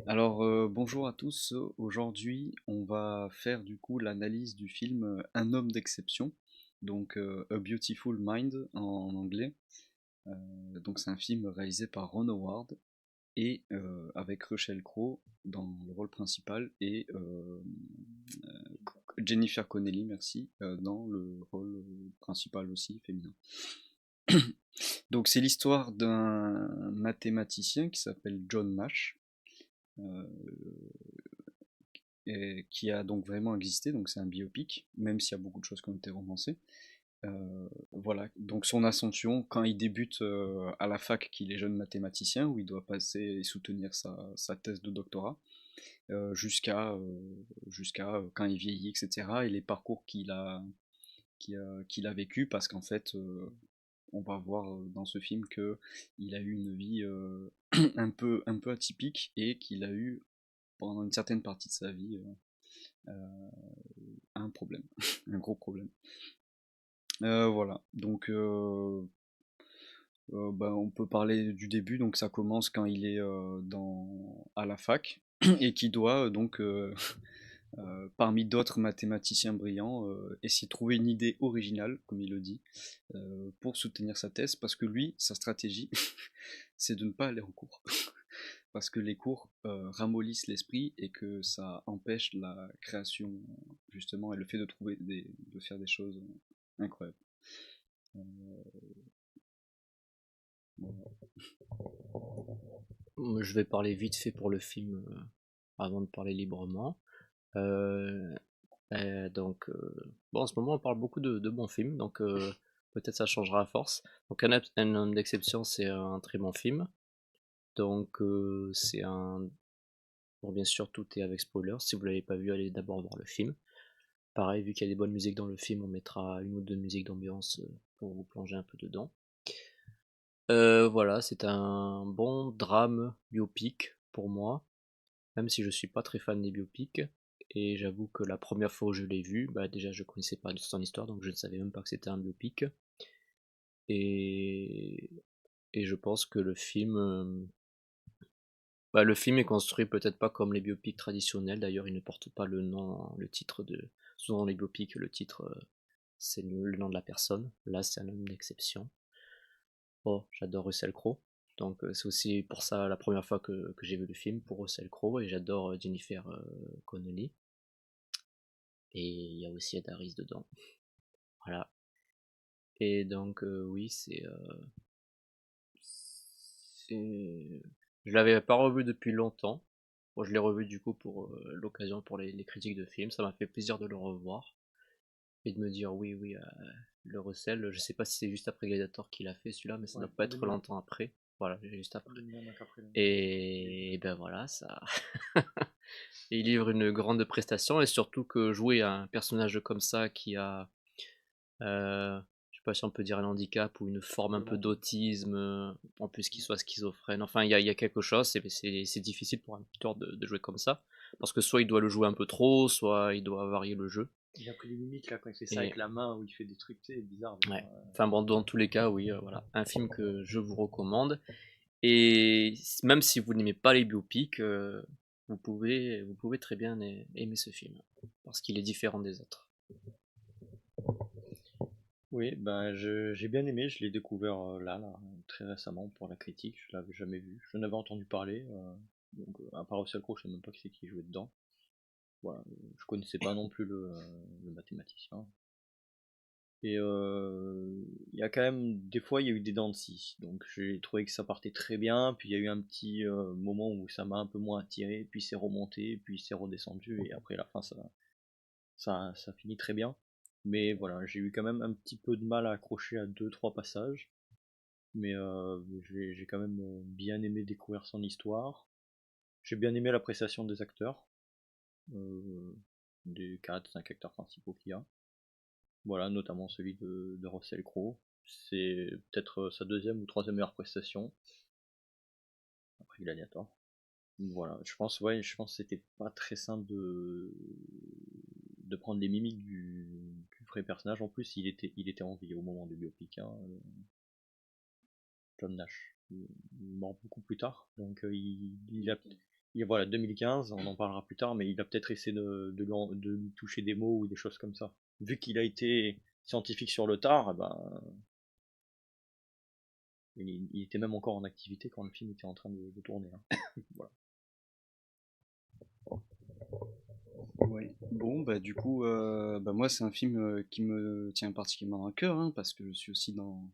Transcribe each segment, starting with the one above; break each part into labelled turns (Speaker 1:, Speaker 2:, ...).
Speaker 1: Alors, bonjour à tous. Aujourd'hui, on va faire du coup l'analyse du film Un homme d'exception, donc A Beautiful Mind en anglais. Donc c'est un film réalisé par Ron Howard et avec Russell Crowe dans le rôle principal et Jennifer Connelly, merci, dans le rôle principal aussi féminin. Donc c'est l'histoire d'un mathématicien qui s'appelle John Nash, euh, et qui a donc vraiment existé, donc c'est un biopic, même s'il y a beaucoup de choses qui ont été romancées. Voilà, donc son ascension, quand il débute à la fac, qu'il est jeune mathématicien, où il doit passer et soutenir sa thèse de doctorat, jusqu'à quand il vieillit, etc. Et les parcours qu'il a vécu, parce qu'en fait, on va voir dans ce film que il a eu une vie un peu atypique et qu'il a eu pendant une certaine partie de sa vie un problème, un gros problème. Voilà, donc bah, on peut parler du début, donc ça commence quand il est à la fac et qui doit donc, parmi d'autres mathématiciens brillants, essayer de trouver une idée originale, comme il le dit, pour soutenir sa thèse, parce que lui, sa stratégie, c'est de ne pas aller en cours. Parce que les cours ramollissent l'esprit et que ça empêche la création, justement, et le fait de faire des choses incroyables. Voilà.
Speaker 2: Je vais parler vite fait pour le film avant de parler librement. Euh, bon, en ce moment, on parle beaucoup de bons films, donc peut-être ça changera à force. Donc, un homme d'exception, c'est un très bon film. Donc, c'est un. Bon, bien sûr, tout est avec spoiler. Si vous l'avez pas vu, allez d'abord voir le film. Pareil, vu qu'il y a des bonnes musiques dans le film, on mettra une ou deux musiques d'ambiance pour vous plonger un peu dedans. Voilà, c'est un bon drame biopic pour moi, même si je suis pas très fan des biopics. Et j'avoue que la première fois où je l'ai vu, bah déjà je connaissais pas son histoire, donc je ne savais même pas que c'était un biopic. Et, et je pense que le film est construit peut-être pas comme les biopics traditionnels. D'ailleurs, il ne porte pas le nom, le titre de. Souvent dans les biopics, le titre c'est le nom de la personne. Là, c'est un homme d'exception. Oh, j'adore Russell Crowe. Donc c'est aussi pour ça la première fois que j'ai vu le film, pour Russell Crowe, et j'adore Jennifer Connelly. Et il y a aussi Ed Harris dedans. Voilà. Et donc oui, je l'avais pas revu depuis longtemps. Bon, je l'ai revu du coup pour l'occasion, pour les critiques de films. Ça m'a fait plaisir de le revoir et de me dire oui, oui, le Russell. Je sais pas si c'est juste après Gladiator qu'il a fait celui-là, mais ça
Speaker 3: Ouais,
Speaker 2: doit pas être
Speaker 3: 2000,
Speaker 2: longtemps après. Voilà, juste après.
Speaker 3: 2005 après.
Speaker 2: Et ben voilà, ça. Et il livre une grande prestation, et surtout que jouer un personnage comme ça qui a, je sais pas si on peut dire un handicap ou une forme un peu d'autisme, en plus qu'il soit schizophrène, enfin il y a quelque chose, c'est difficile pour un acteur de jouer comme ça, parce que soit il doit le jouer un peu trop, soit il doit varier le jeu.
Speaker 3: Il a pris les mimiques là quand il fait ça
Speaker 2: Et
Speaker 3: avec la main où il fait des trucs, tu sais, bizarres.
Speaker 2: ouais, enfin bon, dans tous les cas, oui, voilà, un film que je vous recommande. Et même si vous n'aimez pas les biopics, vous pouvez très bien aimer ce film, parce qu'il est différent des autres.
Speaker 3: Oui, j'ai bien aimé, je l'ai découvert là, très récemment pour la critique, je l'avais jamais vu. Je n'avais entendu parler, à part Russell Crowe, je sais même pas qui c'est qui jouait dedans. Voilà, je connaissais pas non plus le mathématicien. Et il y a quand même, des fois, il y a eu des dents de scie. Donc j'ai trouvé que ça partait très bien, puis il y a eu un petit moment où ça m'a un peu moins attiré, puis c'est remonté, puis c'est redescendu, et après la fin, ça finit très bien. Mais voilà, j'ai eu quand même un petit peu de mal à accrocher à deux trois passages. Mais j'ai quand même bien aimé découvrir son histoire. J'ai bien aimé l'appréciation des acteurs, euh, des 4 5 acteurs principaux qu'il y a. Voilà, notamment celui de Russell Crowe. C'est peut-être sa deuxième ou troisième meilleure prestation, après Gladiator. Voilà, je pense que c'était pas très simple de prendre les mimiques du vrai personnage. En plus, il était en vie au moment du biopic, hein, John Nash. Il est mort beaucoup plus tard, donc voilà, 2015, on en parlera plus tard, mais il a peut-être essayé de lui toucher des mots ou des choses comme ça. Vu qu'il a été scientifique sur le tard, eh ben, il était même encore en activité quand le film était en train de tourner, hein. Voilà.
Speaker 1: Ouais. Bon, bah du coup, bah moi c'est un film qui me tient particulièrement à cœur, hein, parce que je suis aussi dans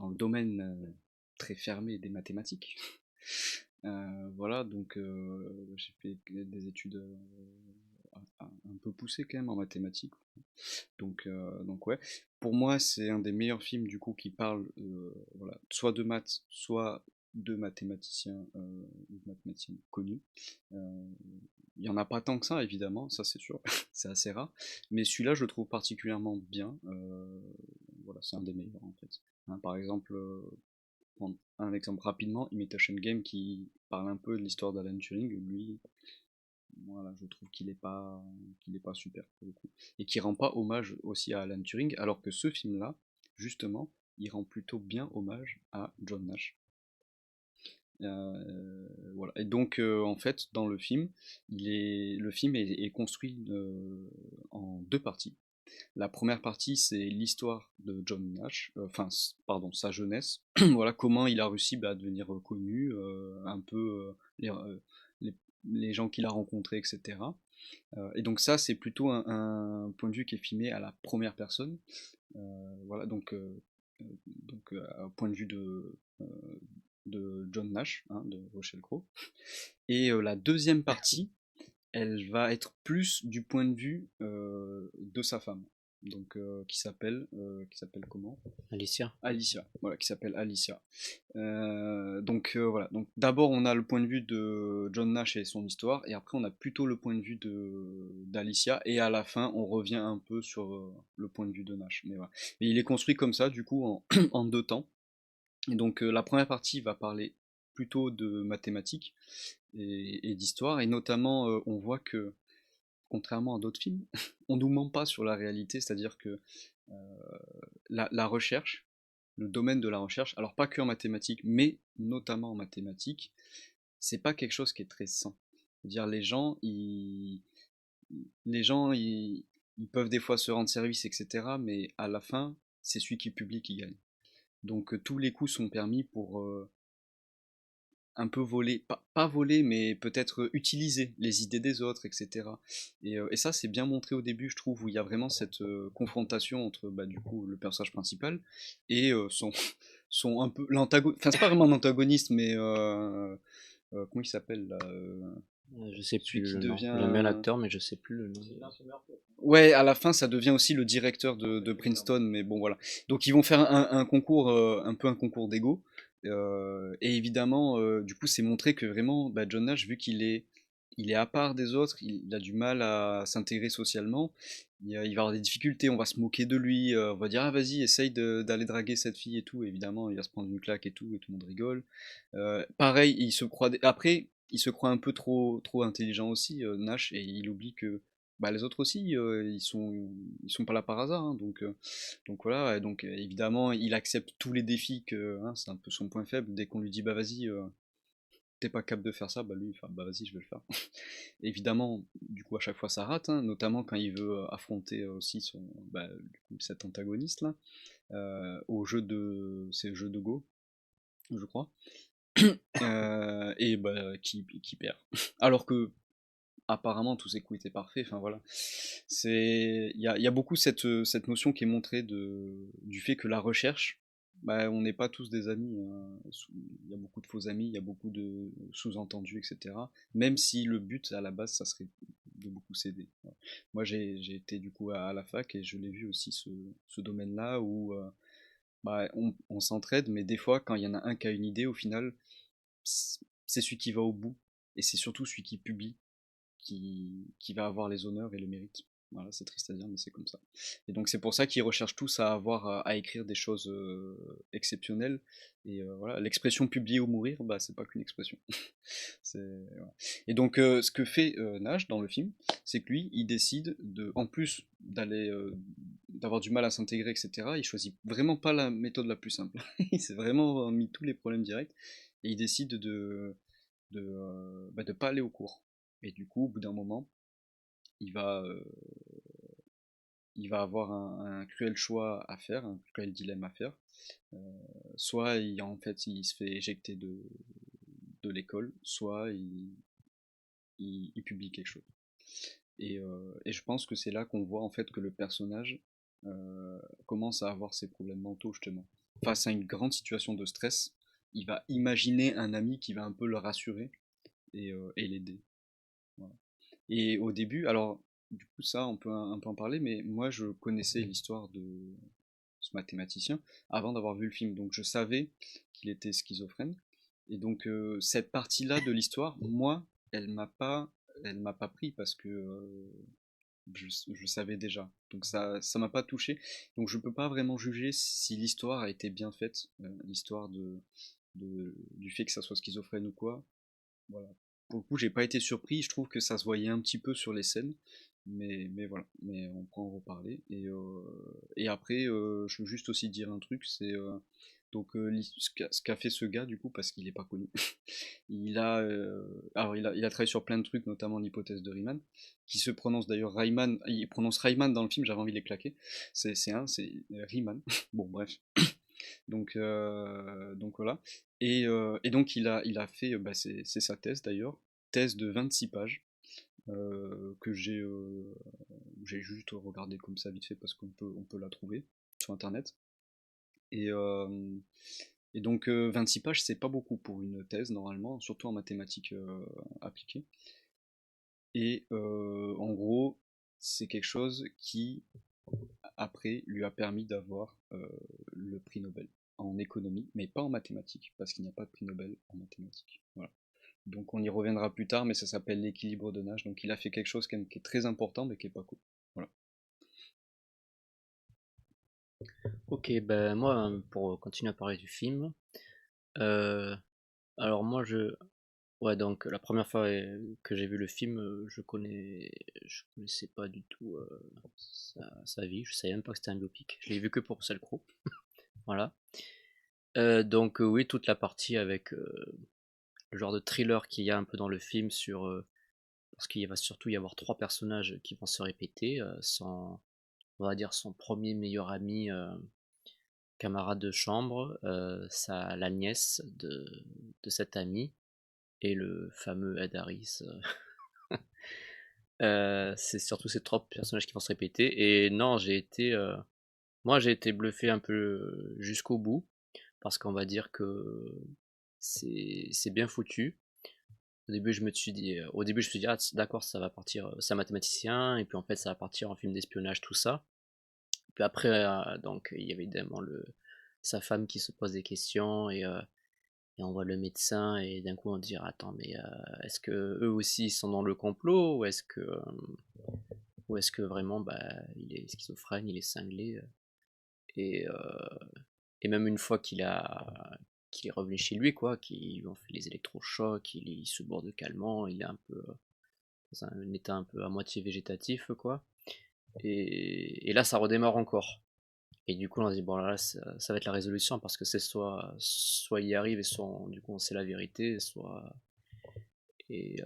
Speaker 1: le domaine très fermé des mathématiques. Voilà, donc j'ai fait des études un peu poussées quand même en mathématiques. Donc ouais, pour moi c'est un des meilleurs films du coup qui parle voilà, soit de maths, soit de mathématiciens ou de mathématiciens connus. Euh, Il n'y en a pas tant que ça évidemment, ça c'est sûr, c'est assez rare, mais celui-là je le trouve particulièrement bien. Voilà, c'est un des meilleurs en fait. Hein, par exemple, prendre un exemple rapidement, Imitation Game qui parle un peu de l'histoire d'Alan Turing, lui, voilà, je trouve qu'il est pas super pour le coup. Et qui rend pas hommage aussi à Alan Turing, alors que ce film-là, justement, il rend plutôt bien hommage à John Nash. Voilà. Et donc, en fait, dans le film, le film est construit en deux parties. La première partie, c'est l'histoire de John Nash, enfin, pardon, sa jeunesse. Voilà, comment il a réussi à devenir connu, un peu les, les gens qu'il a rencontrés, etc. Et donc ça, c'est plutôt un point de vue qui est filmé à la première personne. Voilà, un point de vue de John Nash, hein, de Rochelle Crowe. Et la deuxième partie, elle va être plus du point de vue de sa femme, donc qui s'appelle comment?
Speaker 2: Alicia.
Speaker 1: Alicia, voilà, qui s'appelle Alicia. Voilà. Donc d'abord on a le point de vue de John Nash et son histoire, et après on a plutôt le point de vue d'Alicia, et à la fin on revient un peu sur le point de vue de Nash. Mais voilà. Et il est construit comme ça, du coup, en deux temps. Et donc la première partie va parler plutôt de mathématiques et d'histoire, et notamment on voit que contrairement à d'autres films, on nous ment pas sur la réalité, c'est-à-dire que euh, la recherche, le domaine de la recherche, alors pas que en mathématiques, mais notamment en mathématiques, c'est pas quelque chose qui est très sain. C'est-à-dire les gens, ils peuvent des fois se rendre service, etc. Mais à la fin, c'est celui qui publie qui gagne. Donc tous les coups sont permis pour un peu voler, pas voler, mais peut-être utiliser les idées des autres, etc. Et ça, c'est bien montré au début, je trouve, où il y a vraiment cette confrontation entre, bah, du coup, le personnage principal et son un peu l'antagoniste. Enfin, c'est pas vraiment un antagoniste, mais comment il s'appelle là,
Speaker 2: Je sais
Speaker 1: celui
Speaker 2: plus
Speaker 1: qui
Speaker 2: le nom.
Speaker 1: devient.
Speaker 2: J'aime bien l'acteur, mais je sais plus le nom.
Speaker 1: Ouais, à la fin, ça devient aussi le directeur de Princeton, mais bon, voilà. Donc, ils vont faire un concours, un peu un concours d'ego. Et évidemment, du coup, c'est montré que vraiment, bah, John Nash, vu qu'il est à part des autres, il a du mal à s'intégrer socialement. Il va avoir des difficultés, on va se moquer de lui, on va dire, ah, vas-y, essaye d'aller draguer cette fille et tout. Et évidemment, il va se prendre une claque et tout le monde rigole. Pareil, après, il se croit un peu trop intelligent aussi, Nash, et il oublie que bah, les autres aussi, ils sont pas là par hasard, hein, donc voilà, et donc évidemment, il accepte tous les défis hein, c'est un peu son point faible. Dès qu'on lui dit bah vas-y, t'es pas capable de faire ça, bah lui, enfin bah vas-y, je vais le faire. Évidemment, du coup à chaque fois ça rate, hein, notamment quand il veut affronter aussi du coup, cet antagoniste là, c'est le jeu de Go, je crois, et bah qui perd. Alors que apparemment tous ses coups étaient parfaits, enfin voilà. Il y a beaucoup cette notion qui est montrée du fait que la recherche, bah, on n'est pas tous des amis, hein. Il y a beaucoup de faux amis, il y a beaucoup de sous-entendus, etc. Même si le but à la base, ça serait de beaucoup s'aider. Voilà. Moi j'ai été du coup à la fac et je l'ai vu aussi ce domaine-là où bah, on s'entraide, mais des fois quand il y en a un qui a une idée, au final, c'est celui qui va au bout et c'est surtout celui qui publie qui va avoir les honneurs et le mérite. Voilà, c'est triste à dire, mais c'est comme ça. Et donc c'est pour ça qu'ils recherchent tous à écrire des choses exceptionnelles. Et voilà, l'expression publier ou mourir, bah c'est pas qu'une expression. Voilà. Et donc ce que fait Nash dans le film, c'est que lui, il décide en plus d'avoir du mal à s'intégrer, etc. Il choisit vraiment pas la méthode la plus simple. Il s'est vraiment mis tous les problèmes directs et il décide de pas aller au cours. Et du coup, au bout d'un moment, il va, euh, il va avoir un cruel choix à faire, un cruel dilemme à faire. Euh, Soit en fait il se fait éjecter de l'école, soit il publie quelque chose. Et je pense que c'est là qu'on voit en fait que le personnage commence à avoir ses problèmes mentaux justement. Face à une grande situation de stress, il va imaginer un ami qui va un peu le rassurer et l'aider. Voilà. Et au début, alors du coup ça on peut un peu en parler, mais moi je connaissais l'histoire de ce mathématicien avant d'avoir vu le film, donc je savais qu'il était schizophrène. Et donc cette partie-là de l'histoire, moi, elle m'a pas, elle m'a pas pris parce que je savais déjà. Donc ça m'a pas touché. Donc je peux pas vraiment juger si l'histoire a été bien faite, l'histoire du fait que ça soit schizophrène ou quoi. Voilà. Pour le coup, j'ai pas été surpris. Je trouve que ça se voyait un petit peu sur les scènes, mais voilà. Mais on peut en reparler. Et après, je veux juste aussi dire un truc, c'est donc ce qu'a fait ce gars du coup parce qu'il est pas connu. Il a travaillé sur plein de trucs, notamment l'hypothèse de Riemann, qui se prononce d'ailleurs Riemann. Il prononce Riemann dans le film. J'avais envie de les claquer. C'est Riemann. Bon bref. Donc voilà. Et donc il a fait, bah, c'est sa thèse d'ailleurs, thèse de 26 pages, que j'ai juste regardé comme ça vite fait parce qu'on peut la trouver sur internet. Et, euh, et donc 26 pages, c'est pas beaucoup pour une thèse normalement, surtout en mathématiques appliquées. Et en gros, c'est quelque chose qui après lui a permis d'avoir le prix Nobel en économie, mais pas en mathématiques, parce qu'il n'y a pas de prix Nobel en mathématiques. Voilà. Donc on y reviendra plus tard, mais ça s'appelle l'équilibre de Nash. Donc il a fait quelque chose qui est très important, mais qui est pas cool. Voilà.
Speaker 2: Ok, ben moi, pour continuer à parler du film, euh, alors moi ouais, donc la première fois que j'ai vu le film, je connaissais pas du tout sa vie, je savais même pas que c'était un biopic, je l'ai vu que pour Russell Crowe, voilà. Donc oui, toute la partie avec le genre de thriller qu'il y a un peu dans le film parce qu'il va surtout y avoir trois personnages qui vont se répéter, on va dire son premier meilleur ami, camarade de chambre, la nièce de cet ami, et le fameux Ed Harris. C'est surtout ces trois personnages qui vont se répéter. Et non, moi j'ai été bluffé un peu jusqu'au bout, parce qu'on va dire que c'est bien foutu. Au début je me suis dit, ah d'accord, ça va partir, c'est un mathématicien, et puis en fait ça va partir en film d'espionnage, tout ça. Puis après, donc il y avait évidemment sa femme qui se pose des questions, et on voit le médecin, et d'un coup on dit, attends, mais est-ce que eux aussi ils sont dans le complot, ou est-ce que vraiment bah, il est schizophrène, il est cinglé, et, même une fois qu'il est revenu chez lui, quoi, qu'ils lui ont fait les électrochocs, il se bourre de calmant, il est un peu dans un état un peu à moitié végétatif, quoi. Et là ça redémarre encore. Et du coup on se dit, bon là, ça va être la résolution, parce que c'est soit il y arrive, et soit du coup on sait la vérité, soit... Et,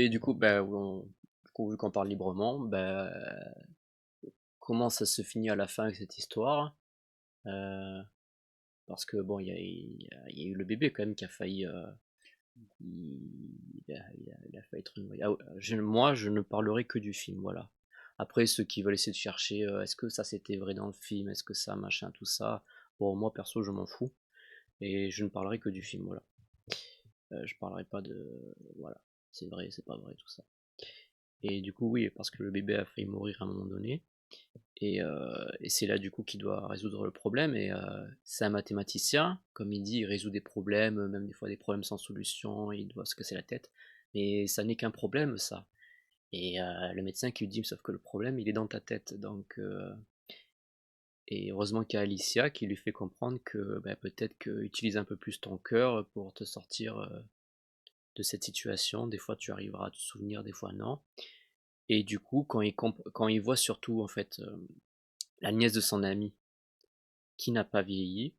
Speaker 2: du coup, bah, vu qu'on parle librement, bah, comment ça se finit à la fin avec cette histoire? Euh, Parce que bon, il y a eu le bébé quand même qui a failli, il a failli être noyé. Ah ouais, moi, je ne parlerai que du film, voilà. Après, ceux qui veulent essayer de chercher, est-ce que ça c'était vrai dans le film, est-ce que ça, machin, tout ça, bon, moi perso, je m'en fous, et je ne parlerai que du film, voilà. Je parlerai pas voilà, c'est vrai, c'est pas vrai, tout ça. Et du coup, oui, parce que le bébé a failli mourir à un moment donné. Et c'est là du coup qu'il doit résoudre le problème. Et c'est un mathématicien, comme il dit, il résout des problèmes, même des fois des problèmes sans solution, il doit se casser la tête. Mais ça n'est qu'un problème, ça. Et le médecin qui lui dit, sauf que le problème, il est dans ta tête. Donc, et heureusement qu'il y a Alicia qui lui fait comprendre que bah, peut-être que utilise un peu plus ton cœur pour te sortir de cette situation. Des fois, tu arriveras à te souvenir, des fois non. Et du coup, quand il voit surtout en fait la nièce de son ami qui n'a pas vieilli,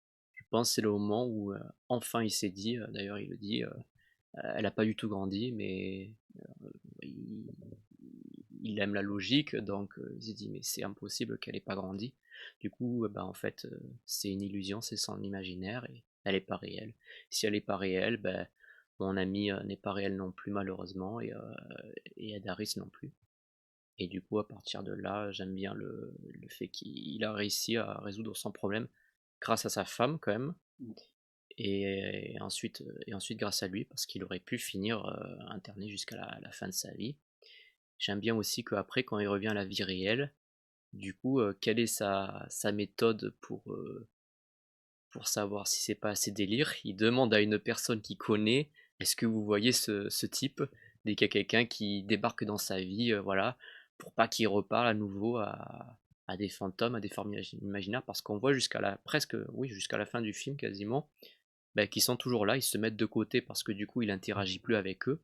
Speaker 2: pense que c'est le moment où enfin il s'est dit, d'ailleurs il le dit, elle a pas du tout grandi, mais il, il aime la logique, donc il s'est dit mais c'est impossible qu'elle ait pas grandi. Du coup, bah, en fait, c'est une illusion, c'est son imaginaire et elle est pas réelle. Si elle est pas réelle, ben mon ami n'est pas réel non plus malheureusement et Adaris non plus. Et du coup, à partir de là, j'aime bien le fait qu'il a réussi à résoudre son problème grâce à sa femme quand même, et ensuite grâce à lui, parce qu'il aurait pu finir interné jusqu'à la fin de sa vie. J'aime bien aussi qu'après, quand il revient à la vie réelle, du coup, quelle est sa méthode pour savoir si c'est pas assez délire? Il demande à une personne qu'il connaît, est-ce que vous voyez ce type? Dès qu'il y a quelqu'un qui débarque dans sa vie, voilà, pour pas qu'il reparle à nouveau à des fantômes, à des formes imaginaires, parce qu'on voit jusqu'à la presque, oui, jusqu'à la fin du film quasiment, bah, qu'ils sont toujours là, ils se mettent de côté parce que du coup il interagit plus avec eux,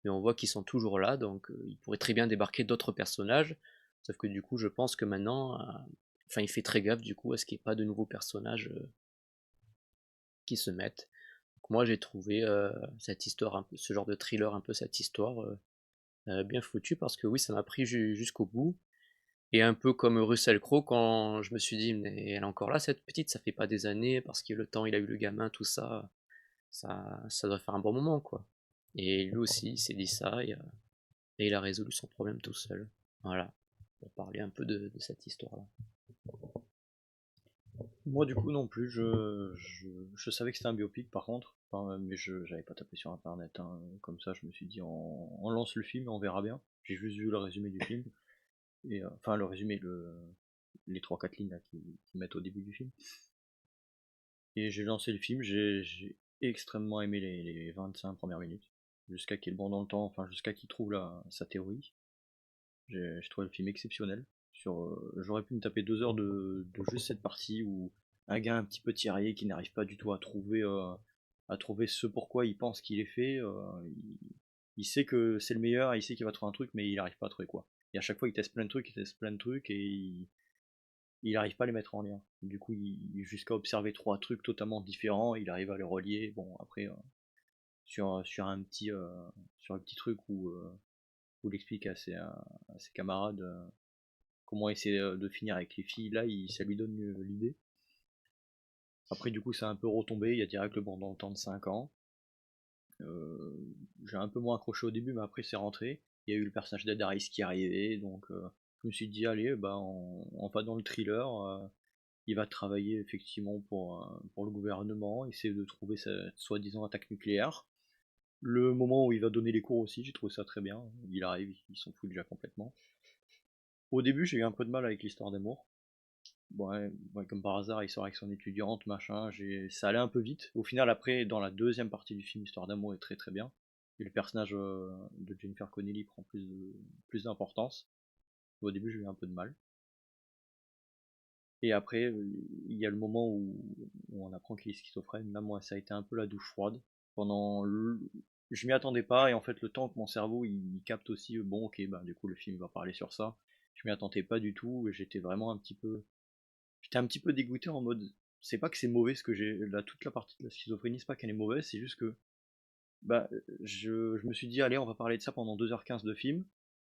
Speaker 2: mais on voit qu'ils sont toujours là, donc il pourrait très bien débarquer d'autres personnages, sauf que du coup je pense que maintenant, enfin il fait très gaffe du coup à ce qu'il n'y ait pas de nouveaux personnages qui se mettent. Donc moi j'ai trouvé cette histoire, un peu, ce genre de thriller, un peu cette histoire bien foutue, parce que oui ça m'a pris jusqu'au bout, et un peu comme Russell Crowe quand je me suis dit mais elle est encore là cette petite, ça fait pas des années, parce que le temps il a eu le gamin, tout ça. Ça doit faire un bon moment, quoi. Et lui aussi, il s'est dit ça, et il a résolu son problème tout seul. Voilà, pour parler un peu de cette histoire-là.
Speaker 3: Moi, du coup, non plus. Je savais que c'était un biopic, par contre. Enfin, mais je j'avais pas tapé sur internet, hein. Comme ça, je me suis dit, on lance le film et on verra bien. J'ai juste vu le résumé du film. Et, enfin, le résumé, les trois quatre lignes là, qui mettent au début du film. Et j'ai lancé le film. J'ai extrêmement aimé les 25 premières minutes. Jusqu'à qu'il est bon dans le temps, enfin, jusqu'à qu'il trouve sa théorie. J'ai trouvé le film exceptionnel. J'aurais pu me taper 2 heures de juste cette partie où un gars un petit peu tiraillé qui n'arrive pas du tout à trouver ce pourquoi il pense qu'il est fait. Il sait que c'est le meilleur, il sait qu'il va trouver un truc, mais il n'arrive pas à trouver quoi. Et à chaque fois, il teste plein de trucs, il teste plein de trucs, et il n'arrive pas à les mettre en lien. Du coup, jusqu'à observer trois trucs totalement différents, il arrive à les relier. Bon, après, sur un petit truc où il explique à ses camarades comment essayer de finir avec les filles, là, ça lui donne l'idée. Après, du coup, ça a un peu retombé, il y a direct le bond dans le temps de 5 ans. Euh, j'ai un peu moins accroché au début, mais après, c'est rentré. Il y a eu le personnage d'Adaris qui est arrivé, donc je me suis dit, allez, bah, on va dans le thriller. Il va travailler effectivement pour le gouvernement, essayer de trouver sa soi-disant attaque nucléaire. Le moment où il va donner les cours aussi, j'ai trouvé ça très bien. Il arrive, il s'en fout déjà complètement. Au début, j'ai eu un peu de mal avec l'histoire d'amour. Ouais, ouais, comme par hasard, il sort avec son étudiante, machin. Ça allait un peu vite. Au final, après, dans la deuxième partie du film, l'histoire d'amour est très très bien. Et le personnage de Jennifer Connelly prend plus d'importance. Au début, j'ai eu un peu de mal. Et après, il y a le moment où on apprend qu'il est schizophrène. Là, moi, ça a été un peu la douche froide. Je m'y attendais pas, et en fait, le temps que mon cerveau il capte aussi, bon, ok, bah, du coup, le film va parler sur ça. Je m'y attendais pas du tout, et j'étais un petit peu dégoûté en mode, c'est pas que c'est mauvais ce que j'ai, là, toute la partie de la schizophrénie, c'est pas qu'elle est mauvaise, c'est juste que, bah, je me suis dit, allez, on va parler de ça pendant 2h15 de film,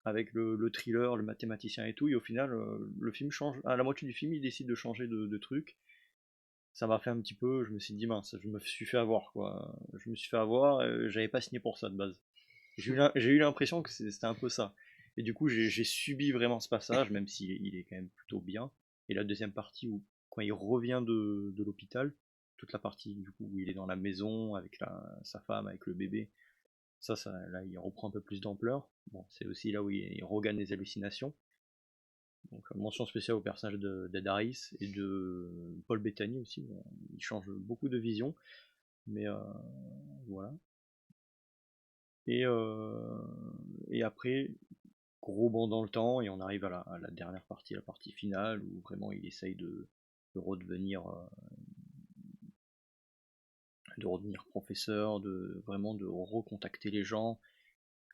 Speaker 3: avec le thriller, le mathématicien et tout, et au final, le film change, à la moitié du film, il décide de changer de truc. Ça m'a fait un petit peu, je me suis dit, mince, je me suis fait avoir, quoi. Je me suis fait avoir, j'avais pas signé pour ça de base. J'ai eu l'impression que c'était un peu ça. Et du coup, j'ai subi vraiment ce passage, même s'il il est quand même plutôt bien. Et la deuxième partie, où quand il revient de l'hôpital, toute la partie du coup où il est dans la maison avec sa femme, avec le bébé, là, il reprend un peu plus d'ampleur. Bon, c'est aussi là où il regagne les hallucinations. Donc, mention spéciale au personnage d'Ed Harris et de Paul Bettany aussi. Bon, il change beaucoup de vision, mais voilà. Et, euh, et après, gros bond dans le temps, et on arrive à la dernière partie, la partie finale, où vraiment il essaye de redevenir, euh, de redevenir professeur, vraiment de recontacter les gens.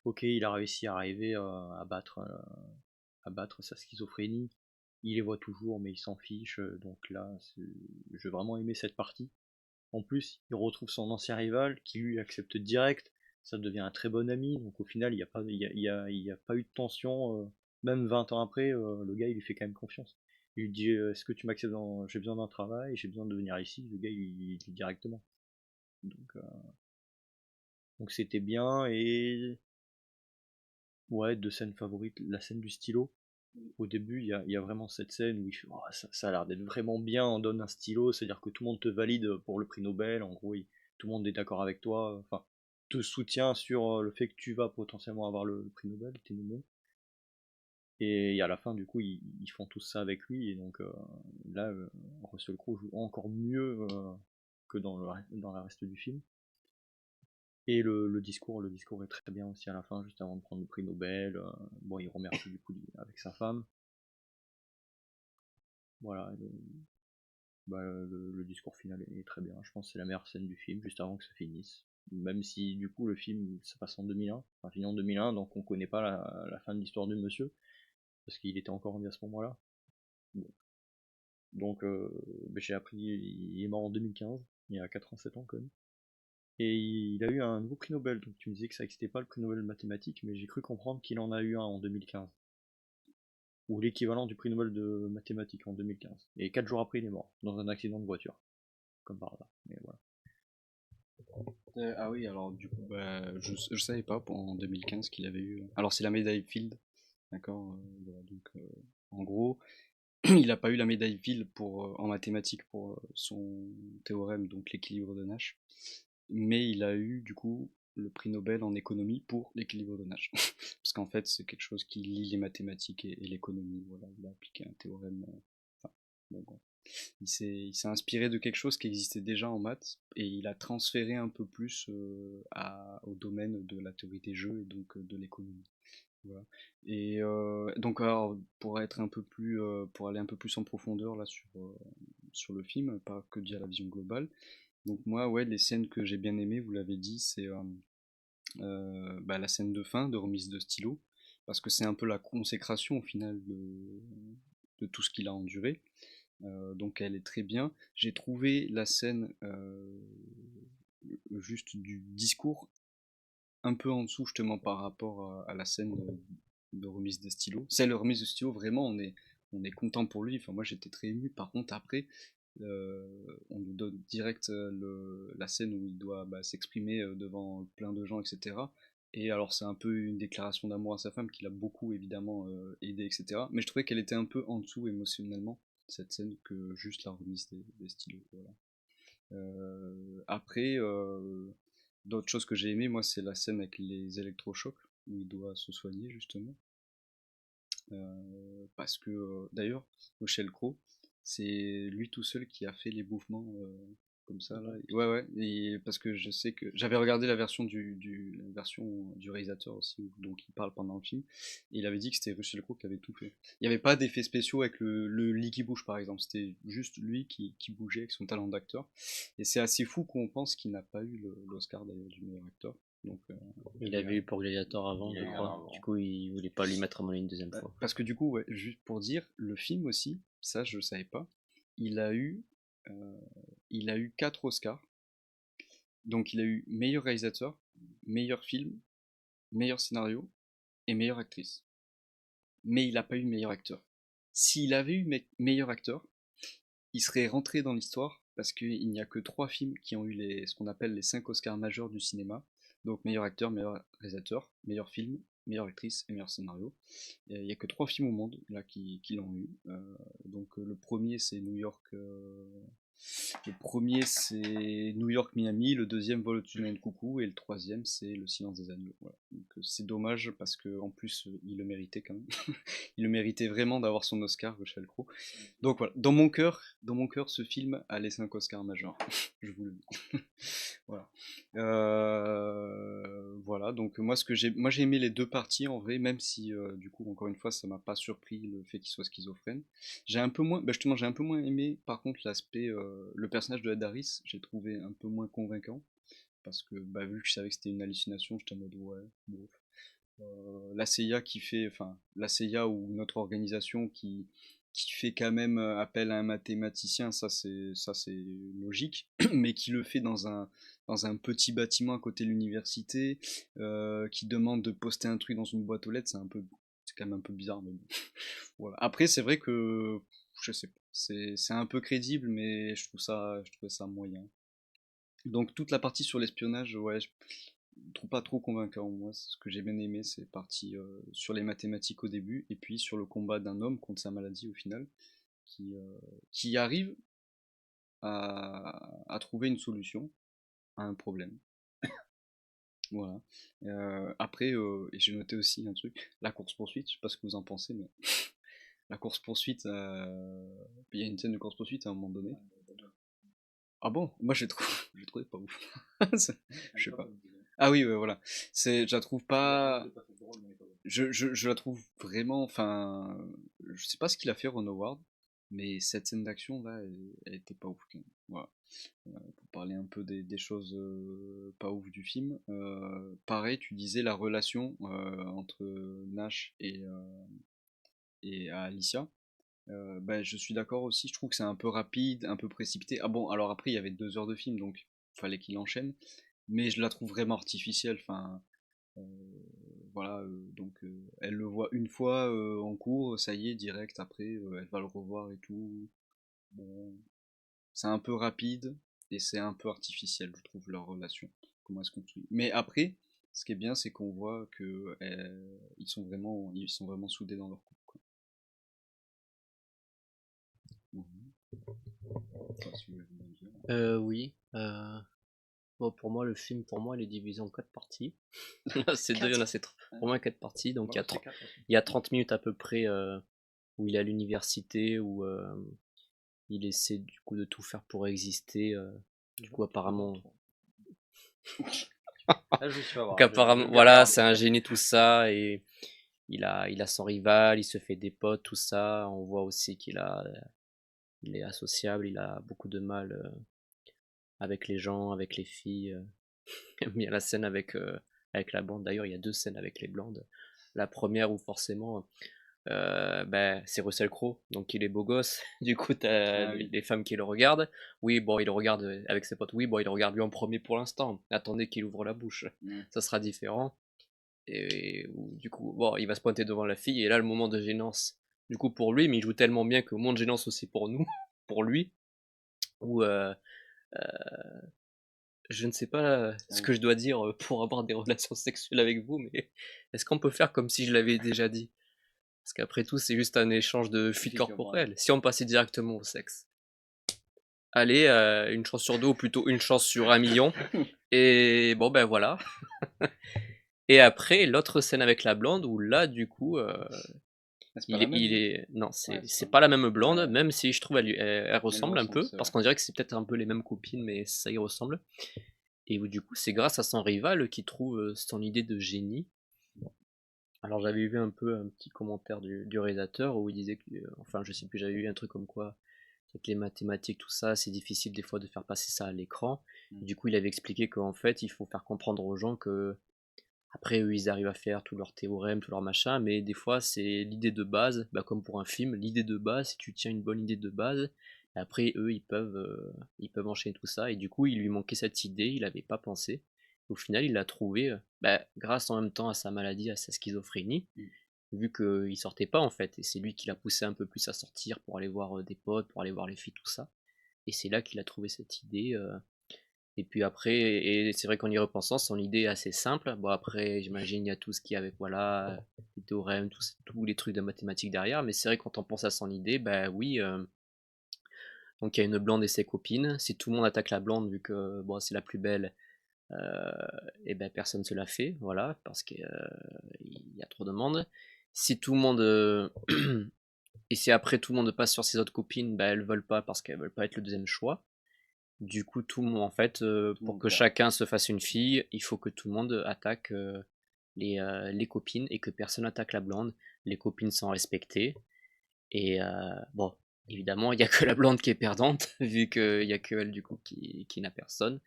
Speaker 3: Ok, il a réussi à arriver à battre sa schizophrénie. Il les voit toujours, mais il s'en fiche. Donc là, j'ai vraiment aimé cette partie. En plus, il retrouve son ancien rival qui lui accepte direct. Ça devient un très bon ami. Donc au final, il n'y a, pas- il y a pas eu de tension. Même 20 ans après, le gars, il lui fait quand même confiance. Il lui dit est-ce que tu m'acceptes j'ai besoin d'un travail, j'ai besoin de venir ici. Le gars, il dit directement. Donc, donc c'était bien. Et ouais, deux scènes favorites. La scène du stylo. Au début, il y a vraiment cette scène où il fait oh, ça a l'air d'être vraiment bien, on donne un stylo, c'est-à-dire que tout le monde te valide pour le prix Nobel, en gros, tout le monde est d'accord avec toi, enfin, te soutient sur le fait que tu vas potentiellement avoir le prix Nobel, t'es nommé. Et à la fin, du coup, ils font tous ça avec lui, et donc là, Russell Crowe joue encore mieux que dans le reste du film. Et le discours est très bien aussi à la fin, juste avant de prendre le prix Nobel. Bon, il remercie du coup avec sa femme. Voilà, bah, le discours final est très bien. Je pense que c'est la meilleure scène du film, juste avant que ça finisse. Même si du coup le film se passe en 2001, enfin fini en 2001, donc on connaît pas la fin de l'histoire du monsieur, parce qu'il était encore en vie à ce moment-là. Bon. Donc bah, j'ai appris, il est mort en 2015, il y a 87 ans quand même. Et il a eu un nouveau prix Nobel, donc tu me disais que ça n'existait pas le prix Nobel de mathématiques, mais j'ai cru comprendre qu'il en a eu un en 2015. Ou l'équivalent du prix Nobel de mathématiques en 2015. Et 4 jours après il est mort, dans un accident de voiture. Comme par hasard. Mais voilà.
Speaker 1: Ah oui, alors du coup, bah, je savais pas en 2015 qu'il avait eu. Alors c'est la médaille Field, d'accord. Voilà, donc en gros, il n'a pas eu la médaille Field en mathématiques pour son théorème, donc l'équilibre de Nash, mais il a eu du coup le prix Nobel en économie pour l'équilibre de Nash, parce qu'en fait c'est quelque chose qui lie les mathématiques et l'économie. Voilà, il a appliqué un théorème. Enfin, bon, bon. Il s'est inspiré de quelque chose qui existait déjà en maths et il a transféré un peu plus au domaine de la théorie des jeux et donc de l'économie. Voilà. Et donc alors, pour aller un peu plus en profondeur là sur le film, pas que dire la vision globale. Donc moi, ouais, les scènes que j'ai bien aimées, vous l'avez dit, c'est bah, la scène de fin de remise de stylo, parce que c'est un peu la consécration au final de tout ce qu'il a enduré. Donc elle est très bien. J'ai trouvé la scène juste du discours un peu en dessous justement par rapport à la scène de remise des stylos. Celle de remise de stylos, vraiment, on est content pour lui. Enfin, moi, j'étais très ému. Par contre, après, on nous donne direct la scène où il doit s'exprimer devant plein de gens, etc. Et alors, c'est un peu une déclaration d'amour à sa femme qui l'a beaucoup, évidemment, aidé, etc. Mais je trouvais qu'elle était un peu en dessous émotionnellement, cette scène, que juste la remise des stylos. Voilà. Après, d'autres choses que j'ai aimé, moi, c'est la scène avec les électrochocs, où il doit se soigner, justement. Parce que, d'ailleurs, Michel Crow, c'est lui tout seul qui a fait les mouvements comme ça, là. Ouais, ouais, et parce que je sais que j'avais regardé la version du réalisateur aussi, donc il parle pendant le film, et il avait dit que c'était Michel Crow qui avait tout fait. Il n'y avait pas d'effets spéciaux avec le lit qui bouge, par exemple, c'était juste lui qui bougeait avec son talent d'acteur. Et c'est assez fou qu'on pense qu'il n'a pas eu l'Oscar d'ailleurs du meilleur acteur. Donc,
Speaker 2: Il avait eu pour Gladiator avant, je crois. Du coup, il voulait pas lui mettre à mon une deuxième fois.
Speaker 1: parce que du coup, ouais, juste pour dire, le film aussi, ça je ne savais pas, il a eu, euh, il a eu 4 Oscars. Donc il a eu meilleur réalisateur, meilleur film, meilleur scénario et meilleure actrice. Mais il n'a pas eu meilleur acteur. S'il avait eu meilleur acteur, il serait rentré dans l'histoire parce qu'il n'y a que 3 films qui ont eu ce qu'on appelle les 5 Oscars majeurs du cinéma. Donc meilleur acteur, meilleur réalisateur, meilleur film, meilleure actrice et meilleur scénario. Il n'y a que 3 films au monde là qui l'ont eu. Donc le premier c'est New York. Le premier c'est New York Miami, le deuxième Vol au-dessus d'un coucou et le troisième c'est Le Silence des agneaux. Voilà. Donc c'est dommage parce que en plus il le méritait quand même. Il le méritait vraiment d'avoir son Oscar, Russell Crowe. Donc voilà, dans mon cœur, ce film a les 5 Oscars majeurs. Je vous le dis. Voilà. Voilà, donc moi j'ai aimé les deux parties en vrai, même si du coup encore une fois ça m'a pas surpris le fait qu'il soit schizophrène. J'ai un peu moins, justement j'ai un peu moins aimé par contre l'aspect, le personnage de Ed Harris, j'ai trouvé un peu moins convaincant parce que vu que je savais que c'était une hallucination, j'étais en mode ouais, bon. La CIA qui fait, enfin la CIA ou notre organisation qui fait quand même appel à un mathématicien, ça c'est logique, mais qui le fait dans un petit bâtiment à côté de l'université, qui demande de poster un truc dans une boîte aux lettres, c'est quand même un peu bizarre, mais bon. Voilà. Après, c'est vrai que, je sais pas, c'est un peu crédible, mais je trouve ça moyen. Donc toute la partie sur l'espionnage, ouais, je trouve pas trop convaincant. Moi, ce que j'ai bien aimé, c'est parti sur les mathématiques au début, et puis sur le combat d'un homme contre sa maladie au final, qui, euh, qui arrive à trouver une solution à un problème. Voilà. Après, et j'ai noté aussi un truc, la course-poursuite, je sais pas ce que vous en pensez, mais la course-poursuite, il y a une scène de course-poursuite à un moment donné. Ah bon? Moi, j'ai trouvé pas ouf. Je sais pas. Ah oui, ouais, voilà. Je la trouve pas. Je la trouve vraiment. Enfin, je sais pas ce qu'il a fait Ron Howard, mais cette scène d'action là, elle était pas ouf, quand même. Voilà. Pour parler un peu des choses pas ouf du film. Pareil, tu disais la relation entre Nash et Alicia. Bah, je suis d'accord aussi, je trouve que c'est un peu rapide, un peu précipité. Ah bon, alors après, il y avait 2 heures de film, donc il fallait qu'il enchaîne. Mais je la trouve vraiment artificielle. Enfin, euh, voilà, donc elle le voit une fois en cours, ça y est, direct, après, elle va le revoir et tout. Bon, c'est un peu rapide et c'est un peu artificiel, je trouve, leur relation. Comment est-ce qu'on construit. Mais après, ce qui est bien, c'est qu'on voit que ils sont vraiment soudés dans leur couple, quoi. Mhm. Je sais pas si vous voulez me dire.
Speaker 2: Oui. Bon, pour moi, le film, pour moi, il est divisé en 4 parties. C'est deux, il y en a, c'est au moins 4 parties. Donc, il y a 30 minutes à peu près où il est à l'université, où il essaie du coup de tout faire pour exister. Du coup, apparemment.
Speaker 3: Là, je suis pas
Speaker 2: Donc,
Speaker 3: voir.
Speaker 2: apparemment, voilà, c'est un génie, tout ça. Et il a son rival, il se fait des potes, tout ça. On voit aussi il est associable, il a beaucoup de mal avec les gens, avec les filles. Il y a la scène avec la blonde. D'ailleurs, il y a 2 scènes avec les blondes. La première où forcément, ben, c'est Russell Crowe, donc il est beau gosse. Du coup, t'as
Speaker 1: Ah oui.
Speaker 2: les femmes qui le regardent. Oui, bon, il le regarde avec ses potes. Oui, bon, il le regarde lui en premier pour l'instant. Attendez qu'il ouvre la bouche.
Speaker 1: Mm.
Speaker 2: Ça sera différent. Et du coup, bon, il va se pointer devant la fille. Et là, le moment de gênance. Du coup, pour lui, mais il joue tellement bien que le moment de gênance aussi pour nous, pour lui. Où je ne sais pas ce que je dois dire pour avoir des relations sexuelles avec vous, mais est-ce qu'on peut faire comme si je l'avais déjà dit? Parce qu'après tout, c'est juste un échange de fuite corporelle. Si on passait directement au sexe. Allez, une chance sur 2, ou plutôt une chance sur 1 million. Et bon, ben voilà. Et après, l'autre scène avec la blonde, où là, du coup,
Speaker 1: C'est pas la même,
Speaker 2: il
Speaker 1: non?
Speaker 2: est... Non,
Speaker 1: Ouais,
Speaker 2: c'est pas la même blonde,
Speaker 1: Ouais.
Speaker 2: même si je trouve elle ressemble un peu,
Speaker 1: c'est
Speaker 2: parce
Speaker 1: vrai.
Speaker 2: qu'on dirait que c'est peut-être un peu les mêmes copines, mais ça y ressemble. Et où du coup, c'est grâce à son rival qu'il trouve son idée de génie. Alors j'avais vu un peu un petit commentaire du réalisateur où il disait que, enfin je sais plus, j'avais vu un truc comme quoi, avec les mathématiques, tout ça, c'est difficile des fois de faire passer ça à l'écran.
Speaker 1: Mm.
Speaker 2: Et du coup, il avait expliqué qu'en fait, il faut faire comprendre aux gens que, après, eux, ils arrivent à faire tous leurs théorèmes, tous leurs machins, mais des fois, c'est l'idée de base, bah, comme pour un film, l'idée de base, si tu tiens une bonne idée de base, après, eux, ils peuvent enchaîner tout ça. Et du coup, il lui manquait cette idée, il n'avait pas pensé. Au final, il l'a trouvé bah, grâce en même temps à sa maladie, à sa schizophrénie,
Speaker 1: Mm.
Speaker 2: vu qu'il sortait pas en fait. Et c'est lui qui l'a poussé un peu plus à sortir pour aller voir des potes, pour aller voir les filles, tout ça. Et c'est là qu'il a trouvé cette idée. Et puis après, et c'est vrai qu'en y repensant, son idée est assez simple. Bon, après, j'imagine, il y a tout ce qui est avec, voilà, les théorèmes, tous les trucs de mathématiques derrière. Mais c'est vrai, quand on pense à son idée, bah oui. Donc il y a une blonde et ses copines. Si tout le monde attaque la blonde, vu que bon, c'est la plus belle, et ben personne ne se la fait, voilà, parce qu'il y a trop de monde. Si tout le monde. Et si après tout le monde passe sur ses autres copines, bah elles veulent pas parce qu'elles veulent pas être le deuxième choix. Du coup, tout le monde, en fait,
Speaker 1: Tout le
Speaker 2: pour
Speaker 1: monde
Speaker 2: que
Speaker 1: perd.
Speaker 2: chacun se fasse une fille, il faut que tout le monde attaque les copines et que personne attaque la blonde. Les copines sont respectées. Et bon, évidemment, il n'y a que la blonde qui est perdante, vu qu'il n'y a que elle, du coup, qui n'a personne.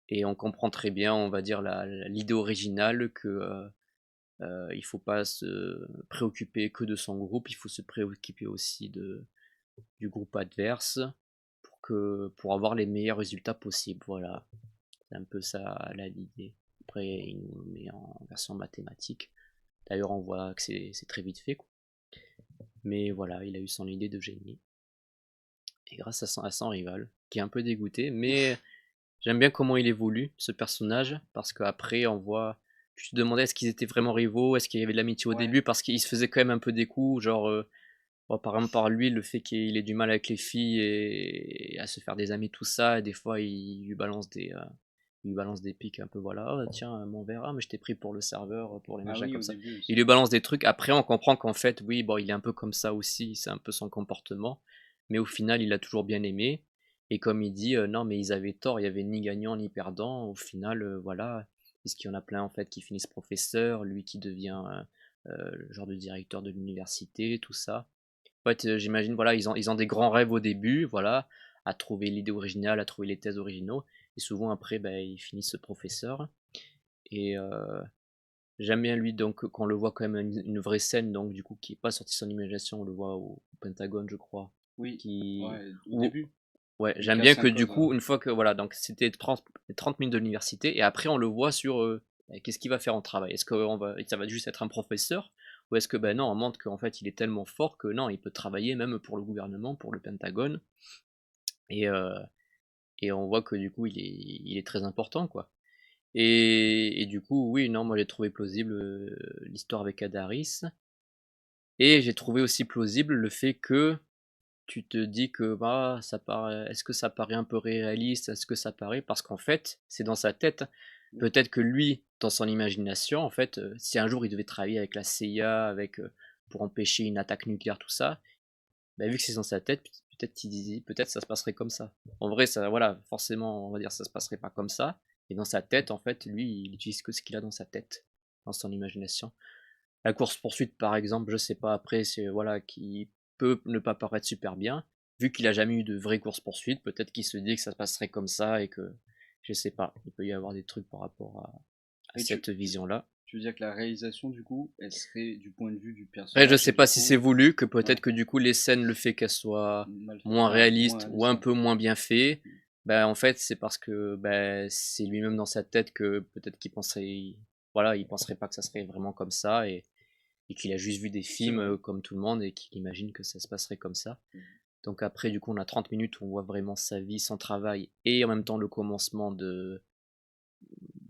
Speaker 2: Et on comprend très bien, on va dire, l'idée originale que Il faut pas se préoccuper que de son groupe, il faut se préoccuper aussi du groupe adverse pour avoir les meilleurs résultats possibles. Voilà, c'est un peu ça là l'idée. Après, il nous le met en version mathématique. D'ailleurs, on voit que c'est très vite fait, quoi. Mais voilà, il a eu son idée de génie. Et grâce à son rival, qui est un peu dégoûté, mais j'aime bien comment il évolue, ce personnage, parce qu'après, on voit. Tu te demandais est-ce qu'ils étaient vraiment rivaux, est-ce qu'il y avait de l'amitié au
Speaker 1: Ouais.
Speaker 2: début, parce qu'il se faisait quand même un peu des coups, genre, bon, par exemple, par lui, le fait qu'il ait du mal avec les filles et à se faire des amis, tout ça, et des fois, il lui balance des pics un peu, voilà, oh, tiens, mon verre, ah, mais je t'ai pris pour le serveur, pour les
Speaker 1: Ah
Speaker 2: machins
Speaker 1: oui,
Speaker 2: comme
Speaker 1: au
Speaker 2: ça.
Speaker 1: début
Speaker 2: Il
Speaker 1: aussi.
Speaker 2: lui balance des trucs, après, on comprend qu'en fait, oui, bon, il est un peu comme ça aussi, c'est un peu son comportement, mais au final, il a toujours bien aimé. Et comme il dit, non, mais ils avaient tort, il y avait ni gagnant ni perdant. Au final, voilà, puisqu'il y en a plein en fait qui finissent professeur, lui qui devient le genre de directeur de l'université, tout ça. En fait, j'imagine, voilà, ils ont des grands rêves au début, voilà, à trouver l'idée originale, à trouver les thèses originaux, et souvent après, ben, ils finissent professeur. Et j'aime bien lui, donc, qu'on le voit quand même une vraie scène, donc du coup, qui est pas sorti de son imagination, on le voit au Pentagone, je crois,
Speaker 1: Oui,
Speaker 2: qui,
Speaker 1: ouais, au
Speaker 2: où,
Speaker 1: début.
Speaker 2: ouais,
Speaker 1: Il
Speaker 2: j'aime bien
Speaker 1: casse
Speaker 2: que
Speaker 1: un
Speaker 2: du
Speaker 1: code.
Speaker 2: coup, une fois que, voilà, donc c'était 30 minutes de l'université, et après on le voit sur qu'est-ce qu'il va faire en travail. Est-ce que ça va juste être un professeur, ou est-ce que, ben non, on montre qu'en fait il est tellement fort que non, il peut travailler même pour le gouvernement, pour le Pentagone, et, euh, et on voit que du coup il est très important, quoi. Et du coup, oui, non, moi j'ai trouvé plausible l'histoire avec Adaris, et j'ai trouvé aussi plausible le fait que tu te dis que bah ça paraît, est-ce que ça paraît un peu réaliste, est-ce que ça paraît, parce qu'en fait c'est dans sa tête. Peut-être que lui, dans son imagination, en fait, si un jour il devait travailler avec la CIA, pour empêcher une attaque nucléaire, tout ça, bah, vu que c'est dans sa tête, peut-être qu'il disait, peut-être ça se passerait comme ça. En vrai, ça, voilà, forcément, on va dire ça se passerait pas comme ça. Et dans sa tête, en fait, lui, il utilise que ce qu'il a dans sa tête, dans son imagination. La course poursuite, par exemple, je sais pas, après, c'est voilà, qui peut ne pas paraître super bien, vu qu'il a jamais eu de vraie course poursuite, peut-être qu'il se dit que ça se passerait comme ça et que, je sais pas, il peut y avoir des trucs par rapport à
Speaker 1: Et
Speaker 2: cette vision-là.
Speaker 1: tu veux dire que la réalisation, du coup, elle serait du point de vue du
Speaker 2: Après, je
Speaker 1: personnage
Speaker 2: sais
Speaker 1: et du
Speaker 2: pas si c'est
Speaker 1: coup,
Speaker 2: voulu, que
Speaker 1: ouais,
Speaker 2: peut-être que du coup, les scènes, le fait qu'elles soient
Speaker 1: mal fait.
Speaker 2: moins
Speaker 1: Ouais, un peu moins
Speaker 2: réalistes ou
Speaker 1: réaliste,
Speaker 2: un
Speaker 1: ouais.
Speaker 2: peu moins bien fait, ben, en fait, c'est parce que ben, c'est lui-même dans sa tête que peut-être qu'il penserait, voilà, il penserait pas que ça serait vraiment comme ça, et qu'il a juste vu des
Speaker 1: C'est
Speaker 2: films
Speaker 1: vrai.
Speaker 2: comme tout le monde et qu'il imagine que ça se passerait comme ça. Donc après, du coup, on a 30 minutes où on voit vraiment sa vie, son travail, et en même temps le commencement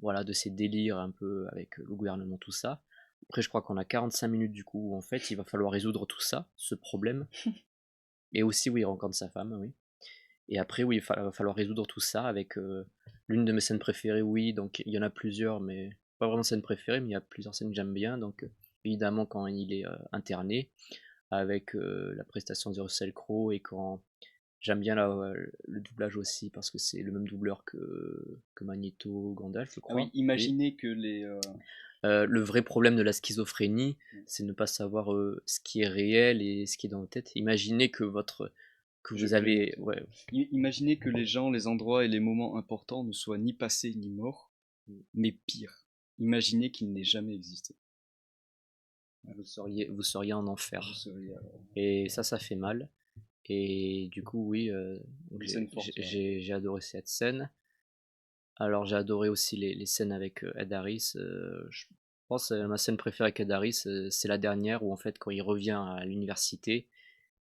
Speaker 2: voilà, de ses délires un peu avec le gouvernement, tout ça. Après, je crois qu'on a 45 minutes du coup où en fait, il va falloir résoudre tout ça, ce problème. Et aussi, oui, il rencontre sa femme, oui. Et après, oui, va falloir résoudre tout ça avec l'une de mes scènes préférées, oui. Donc il y en a plusieurs, mais pas vraiment scène préférée, mais il y a plusieurs scènes que j'aime bien. Donc évidemment, quand il est interné, avec la prestation de Russell Crowe, et quand j'aime bien le doublage aussi parce que c'est le même doubleur que Magneto Gandalf, je
Speaker 1: Ah oui,
Speaker 2: crois. Oui.
Speaker 1: imaginez que les.
Speaker 2: Le vrai problème de la schizophrénie, c'est ne pas savoir ce qui est réel et ce qui est dans votre tête. Imaginez que vous
Speaker 1: Je l'ai
Speaker 2: avez,
Speaker 1: noté.
Speaker 2: ouais,
Speaker 1: Imaginez que les gens, les endroits et les moments importants ne soient ni passés ni morts, mais pire. Imaginez qu'ils n'aient jamais existé.
Speaker 2: vous seriez en
Speaker 1: Vous
Speaker 2: enfer.
Speaker 1: seriez.
Speaker 2: Et ça fait mal. Et du coup, oui, donc
Speaker 1: Des
Speaker 2: j'ai
Speaker 1: scènes
Speaker 2: j'ai-
Speaker 1: fortes, ouais.
Speaker 2: j'ai- j'ai adoré cette scène. Alors j'ai adoré aussi les scènes avec Ed Harris. Je pense que ma scène préférée avec Ed Harris, c'est la dernière où en fait quand il revient à l'université,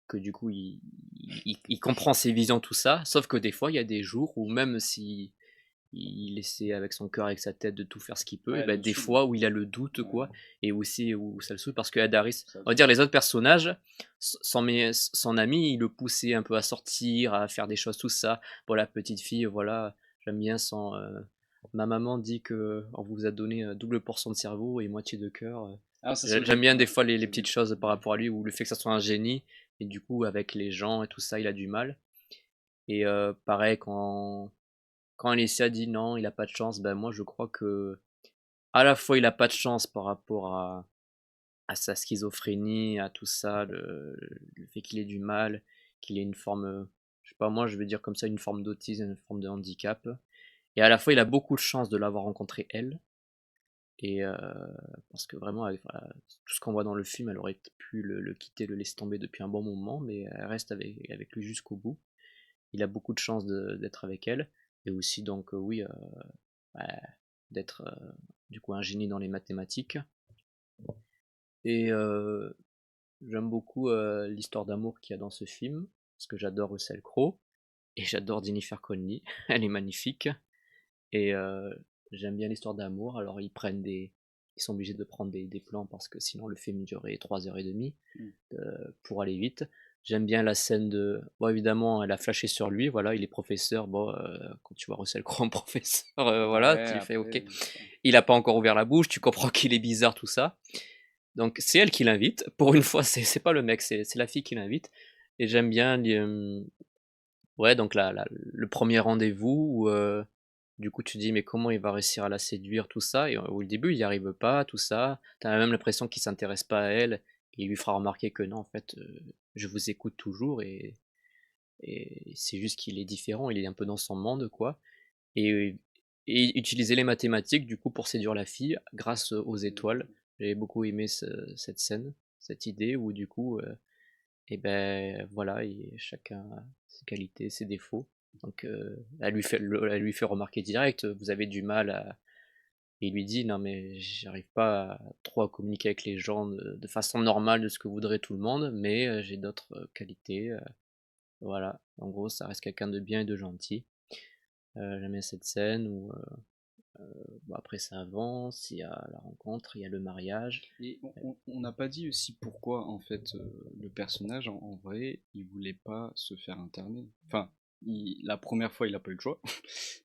Speaker 2: que du coup il comprend ses visions, tout ça. Sauf que des fois il y a des jours où même si il essaie avec son cœur, avec sa tête de tout faire ce qu'il peut,
Speaker 1: Ouais,
Speaker 2: et
Speaker 1: elle
Speaker 2: ben
Speaker 1: le
Speaker 2: des
Speaker 1: saoule.
Speaker 2: fois où il a le doute,
Speaker 1: Ouais,
Speaker 2: quoi, et aussi où ça le saoule parce que Ed Harris,
Speaker 1: ça le
Speaker 2: on va dire
Speaker 1: saoule.
Speaker 2: les autres personnages, son ami, il le poussait un peu à sortir, à faire des choses, tout ça. Pour la petite fille, voilà, j'aime bien son. Ma maman dit que on vous a donné double portion de cerveau et moitié de cœur.
Speaker 1: Ah, ça c'est au
Speaker 2: J'aime
Speaker 1: début,
Speaker 2: bien des
Speaker 1: ouais.
Speaker 2: fois les
Speaker 1: C'est au
Speaker 2: petites
Speaker 1: début.
Speaker 2: choses par rapport à lui, ou le fait que ça soit un génie, et du coup avec les gens et tout ça, il a du mal. Et pareil, quand Alicia dit non, il a pas de chance, ben moi je crois que à la fois il a pas de chance par rapport à sa schizophrénie, à tout ça, le fait qu'il ait du mal, qu'il ait une forme, je sais pas, moi je veux dire comme ça, une forme d'autisme, une forme de handicap. Et à la fois il a beaucoup de chance de l'avoir rencontré elle, Et parce que vraiment, voilà, tout ce qu'on voit dans le film, elle aurait pu le quitter, le laisser tomber depuis un bon moment, mais elle reste avec lui jusqu'au bout. Il a beaucoup de chance d'être avec elle. Et aussi, donc, oui, bah, d'être du coup un génie dans les mathématiques. Et j'aime beaucoup l'histoire d'amour qu'il y a dans ce film, parce que j'adore Russell Crowe, et j'adore Jennifer Connelly, elle est magnifique. Et j'aime bien l'histoire d'amour. Alors ils sont obligés de prendre des plans parce que sinon le film durait 3h30
Speaker 1: Mm.
Speaker 2: pour aller vite. J'aime bien la scène de. Bon, évidemment, elle a flashé sur lui. Voilà, il est professeur. Bon, quand tu vois Russell Crowe en professeur, voilà,
Speaker 1: Ouais,
Speaker 2: tu fais OK.
Speaker 1: après,
Speaker 2: Il a pas encore ouvert la bouche. Tu comprends qu'il est bizarre tout ça. Donc c'est elle qui l'invite. Pour une fois, c'est pas le mec, c'est la fille qui l'invite. Et j'aime bien ouais, donc le premier rendez-vous où du coup tu te dis mais comment il va réussir à la séduire, tout ça, et au début il n'y arrive pas, tout ça. T'as même l'impression qu'il s'intéresse pas à elle, et il lui fera remarquer que non, en fait, je vous écoute toujours, et c'est juste qu'il est différent, il est un peu dans son monde, quoi. Et, et utiliser les mathématiques du coup pour séduire la fille grâce aux étoiles. J'ai beaucoup aimé cette scène, cette idée où du coup et ben voilà, chacun a ses qualités, ses défauts. Donc elle lui fait remarquer direct, vous avez du mal à. Et il lui dit, non mais j'arrive pas trop à communiquer avec les gens de façon normale de ce que voudrait tout le monde, mais j'ai d'autres qualités. Voilà, en gros ça reste quelqu'un de bien et de gentil. J'aime bien cette scène où bon, après ça avance, il y a la rencontre, il y a le mariage.
Speaker 1: et on n'a pas dit aussi pourquoi, en fait, le personnage, en vrai, il voulait pas se faire interner. Enfin, la première fois, il a pas eu le choix.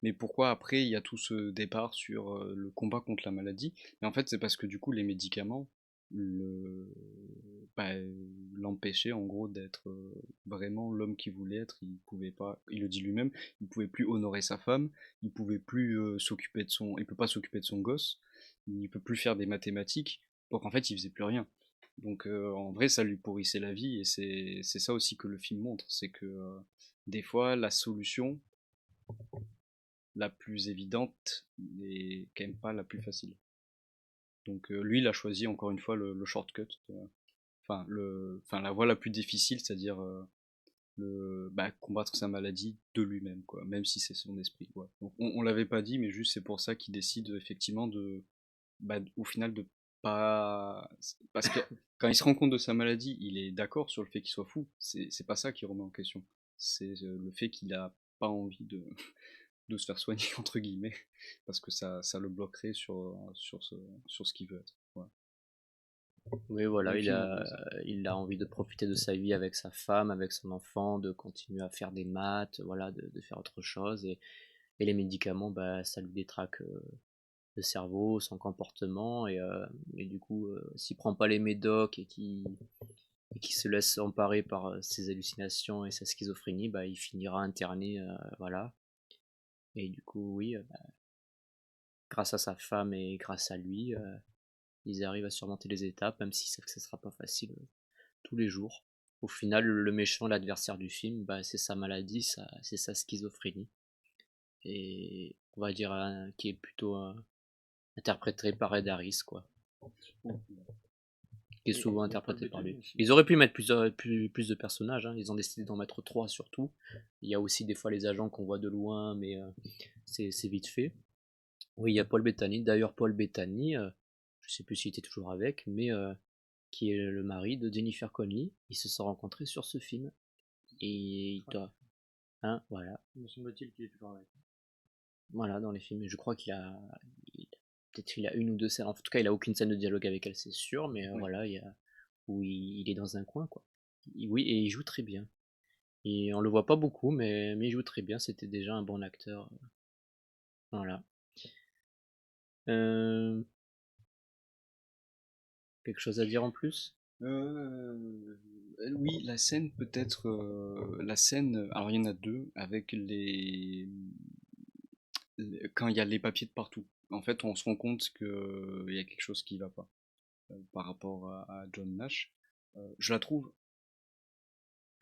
Speaker 1: Mais pourquoi après, il y a tout ce départ sur le combat contre la maladie? Mais en fait, c'est parce que du coup, les médicaments le, bah, l'empêchaient, en gros, d'être vraiment l'homme qu'il voulait être. Il pouvait pas, il le dit lui-même, il pouvait plus honorer sa femme, il pouvait plus il peut pas s'occuper de son gosse, il peut plus faire des mathématiques. Donc en fait, il faisait plus rien. Donc en vrai, ça lui pourrissait la vie, et c'est ça aussi que le film montre, c'est que des fois, la solution la plus évidente n'est quand même pas la plus facile. Donc lui, il a choisi encore une fois le shortcut, enfin la voie la plus difficile, c'est-à-dire combattre sa maladie de lui-même, quoi, même si c'est son esprit, quoi. Donc on l'avait pas dit, mais juste c'est pour ça qu'il décide effectivement au final de pas, parce que quand il se rend compte de sa maladie, il est d'accord sur le fait qu'il soit fou. C'est pas ça qui remet en question. C'est le fait qu'il a pas envie de se faire soigner entre guillemets, parce que ça le bloquerait sur ce qu'il veut être. Voilà.
Speaker 2: Oui,
Speaker 1: Et
Speaker 2: voilà,
Speaker 1: le film en vrai, c'est
Speaker 2: il a envie de profiter de sa vie avec sa femme, avec son enfant, de continuer à faire des maths, voilà, de faire autre chose. Et les médicaments, bah, ça lui détraque le cerveau, son comportement. Et du coup, s'il prend pas les médocs et qu'il se laisse emparer par ses hallucinations et sa schizophrénie, bah, il finira interné, voilà. Et du coup, oui, bah, grâce à sa femme et grâce à lui, ils arrivent à surmonter les étapes, même si c'est que ce sera pas facile tous les jours. Au final, le méchant, l'adversaire du film, bah, c'est sa maladie, c'est sa schizophrénie. Et on va dire qui est plutôt interprété par Ed Harris, quoi. Qui est souvent
Speaker 3: Et Paul
Speaker 2: interprété par lui.
Speaker 3: Bettany aussi.
Speaker 2: Ils auraient pu mettre plus de personnages, hein. Ils ont décidé d'en mettre 3 surtout. Il y a aussi des fois les agents qu'on voit de loin, mais c'est vite fait. Oui, il y a Paul Bettany. D'ailleurs, Paul Bettany, je sais plus s'il était toujours avec, mais qui est le mari de Jennifer Connelly. Ils se sont rencontrés sur ce film. Et il doit. Hein, voilà.
Speaker 3: Me semble-t-il qu'il est toujours avec.
Speaker 2: Voilà, dans les films. Je crois peut-être qu'il a une ou deux scènes. En tout cas, il a aucune scène de dialogue avec elle, c'est sûr. Mais
Speaker 1: ouais.
Speaker 2: voilà, où il est dans un coin, quoi. Oui, et il joue très bien. Et on le voit pas beaucoup, mais il joue très bien. C'était déjà un bon acteur. Voilà. Euh, Quelque chose à dire en plus?
Speaker 1: Oui, la scène peut-être, la scène, alors il y en a deux, avec quand il y a les papiers de partout. En fait, on se rend compte qu'il y a quelque chose qui va pas par rapport à John Nash. Je la trouve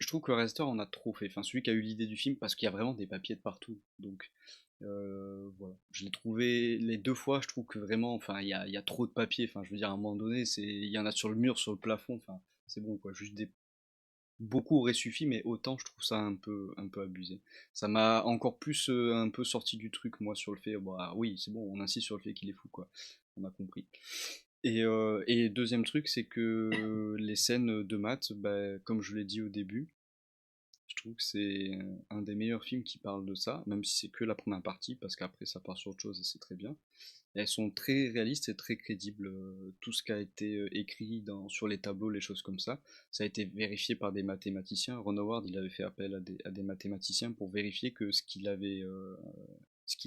Speaker 1: Je trouve que le réalisateur en a trop fait. Enfin, celui qui a eu l'idée du film, parce qu'il y a vraiment des papiers de partout. Donc, Voilà. Je l'ai trouvé les deux fois, je trouve que vraiment, enfin, il y a trop de papier. Enfin, je veux dire, à un moment donné, il y en a sur le mur, sur le plafond. Enfin, c'est bon, quoi. Beaucoup aurait suffi, mais autant je trouve ça un peu abusé. Ça m'a encore plus un peu sorti du truc, moi, sur le fait, bah oui, c'est bon, on insiste sur le fait qu'il est fou, quoi. On a compris. Et deuxième truc, c'est que les scènes de maths, bah, comme je l'ai dit au début, je trouve que c'est un des meilleurs films qui parle de ça, même si c'est que la première partie, parce qu'après ça part sur autre chose et c'est très bien. Et elles sont très réalistes et très crédibles. Tout ce qui a été écrit sur les tableaux, les choses comme ça a été vérifié par des mathématiciens. Ron Howard, il avait fait appel à des mathématiciens pour vérifier que ce qu'il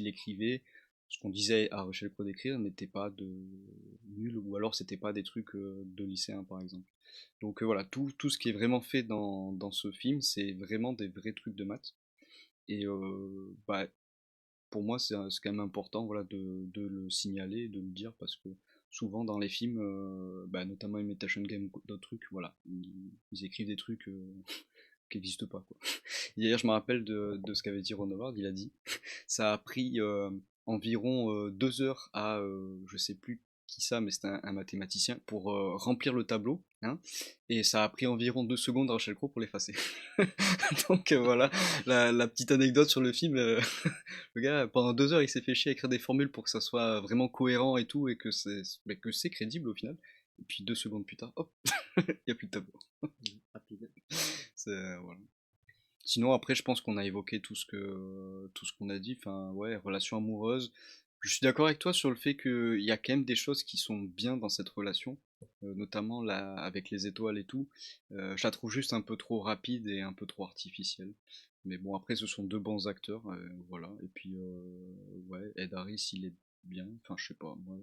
Speaker 1: écrivait, ce qu'on disait à Rochelle Croix d'écrire n'était pas de nul, ou alors c'était pas des trucs de lycéens par exemple. Donc voilà, tout ce qui est vraiment fait dans ce film, c'est vraiment des vrais trucs de maths. Et bah, pour moi, c'est quand même important, voilà, de le signaler, de le dire, parce que souvent dans les films, bah, notamment Imitation Game ou d'autres trucs, voilà, ils écrivent des trucs qui n'existent pas, quoi. D'ailleurs, je me rappelle de ce qu'avait dit Ron Howard, il a dit, ça a pris environ 2 heures à, je sais plus qui ça, mais c'était un mathématicien, pour remplir le tableau, hein, et ça a pris environ 2 secondes à Rachel Crowe pour l'effacer. Donc voilà, la petite anecdote sur le film, le gars, pendant 2 heures, il s'est fait chier à écrire des formules pour que ça soit vraiment cohérent et tout, et que c'est crédible au final. Et puis 2 secondes plus tard, hop, il n'y a plus de tableau.
Speaker 2: Rapide.
Speaker 1: Voilà. Sinon, après, je pense qu'on a évoqué tout ce qu'on a dit. Enfin, ouais, relation amoureuse. Je suis d'accord avec toi sur le fait qu'il y a quand même des choses qui sont bien dans cette relation, notamment là, avec les étoiles et tout. Je la trouve juste un peu trop rapide et un peu trop artificielle. Mais bon, après, ce sont deux bons acteurs, voilà. Et puis, ouais, Ed Harris, il est bien. Enfin, je sais pas, moi,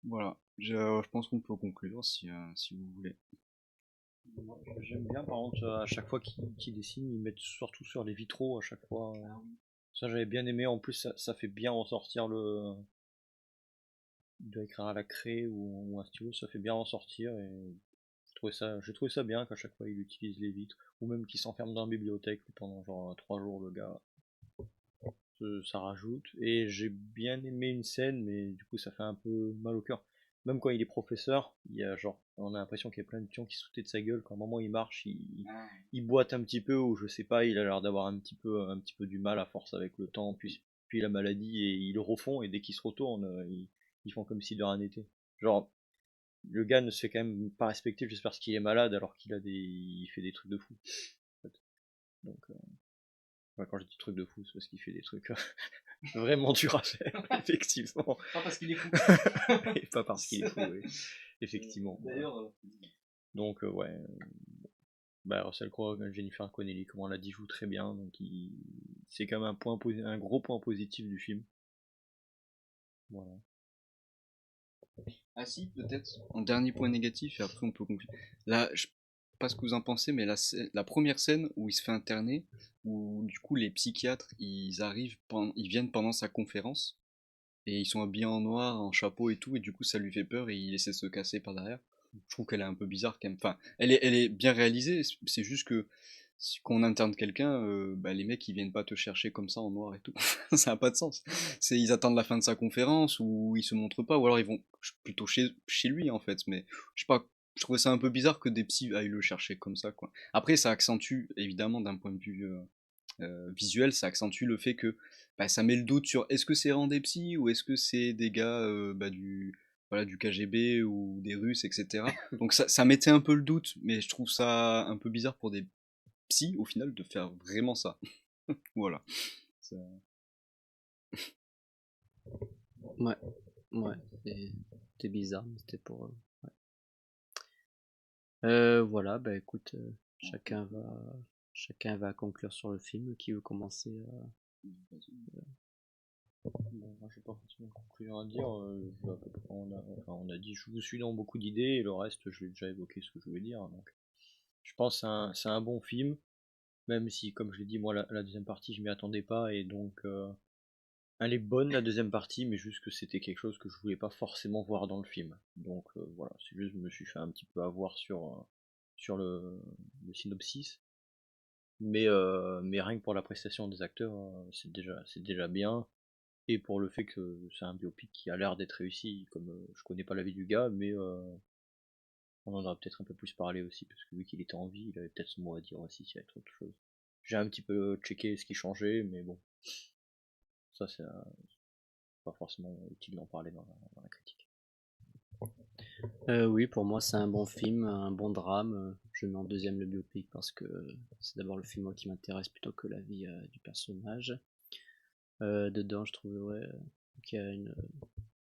Speaker 1: voilà. Je pense qu'on peut conclure si vous voulez.
Speaker 3: Moi, j'aime bien, par contre, à chaque fois qu'ils dessinent, ils mettent surtout sur les vitraux à chaque fois. Ça, j'avais bien aimé. En plus, ça fait bien ressortir le. Il doit écrire à la craie ou un stylo, ça fait bien ressortir. Et j'ai trouvé ça bien qu'à chaque fois il utilise les vitres. Ou même qu'il s'enferme dans la bibliothèque pendant genre 3 jours, le gars. Ça rajoute. Et j'ai bien aimé une scène, mais du coup, ça fait un peu mal au cœur. Même quand il est professeur, il y a genre, on a l'impression qu'il y a plein de pions qui se foutaient de sa gueule. Quand un moment il marche, il boite un petit peu, ou je sais pas, il a l'air d'avoir un petit peu du mal à force avec le temps, puis la maladie, et ils le refont, et dès qu'il se retourne, ils font comme si de rien n'était. Genre, le gars ne se fait quand même pas respecter juste parce qu'il est malade, alors il fait des trucs de fou. En fait. Donc, ouais, quand je dis trucs de fou, c'est parce qu'il fait des trucs vraiment dur à faire, effectivement.
Speaker 1: Pas parce qu'il est fou.
Speaker 3: Et pas parce qu'il est fou, oui. Effectivement.
Speaker 1: D'ailleurs,
Speaker 3: Donc, ouais. Bah, Russell Crowe, Jennifer Connelly, comme on l'a dit, joue très bien. Donc, c'est quand même un gros point positif du film. Voilà.
Speaker 1: ah si, peut-être. En dernier point négatif, et après on peut conclure. Là, je sais pas ce que vous en pensez, mais la première scène où il se fait interner, où du coup les psychiatres, ils viennent pendant sa conférence, et ils sont habillés en noir, en chapeau et tout, et du coup ça lui fait peur, et il essaie de se casser par derrière. Je trouve qu'elle est un peu bizarre quand même. Enfin, elle est bien réalisée, c'est juste que quand on interne quelqu'un, bah, les mecs ils viennent pas te chercher comme ça en noir et tout. Ça n'a pas de sens. Ils attendent la fin de sa conférence ou ils se montrent pas, ou alors ils vont plutôt chez lui en fait. Mais je sais pas, je trouvais ça un peu bizarre que des psys aillent le chercher comme ça, quoi. Après, ça accentue évidemment d'un point de vue visuel, ça accentue le fait que bah, ça met le doute sur est-ce que c'est vraiment des psys ou est-ce que c'est des gars bah, voilà, du KGB ou des Russes, etc. Donc ça mettait un peu le doute, mais je trouve ça un peu bizarre pour des psy au final de faire vraiment ça. Voilà. Ça-
Speaker 2: Ouais, ouais, c'était bizarre, mais c'était pour. Ouais. Voilà, bah écoute, chacun va conclure sur le film. Qui veut commencer
Speaker 3: Bon, moi, j'ai pas forcément de conclusion à dire. On a dit, je vous suis dans beaucoup d'idées, et le reste, je l'ai déjà évoqué ce que je voulais dire. Donc, je pense que c'est un bon film. Même si, comme je l'ai dit, moi, la deuxième partie, je m'y attendais pas, et donc, elle est bonne, la deuxième partie, mais juste que c'était quelque chose que je voulais pas forcément voir dans le film. Donc, voilà, c'est juste, je me suis fait un petit peu avoir sur le synopsis. mais rien que pour la prestation des acteurs, c'est déjà bien. Et pour le fait que c'est un biopic qui a l'air d'être réussi, comme je connais pas la vie du gars, mais on en aura peut-être un peu plus parlé aussi, parce que vu qu'il était en vie, il avait peut-être son mot à dire aussi s'il y avait autre chose. J'ai un petit peu checké ce qui changeait, mais bon, ça c'est pas forcément utile d'en parler dans la critique.
Speaker 2: Oui, pour moi, c'est un bon film, un bon drame. Je mets en deuxième le biopic parce que c'est d'abord le film moi, qui m'intéresse plutôt que la vie du personnage. Dedans, je trouve ouais, qu'il y a une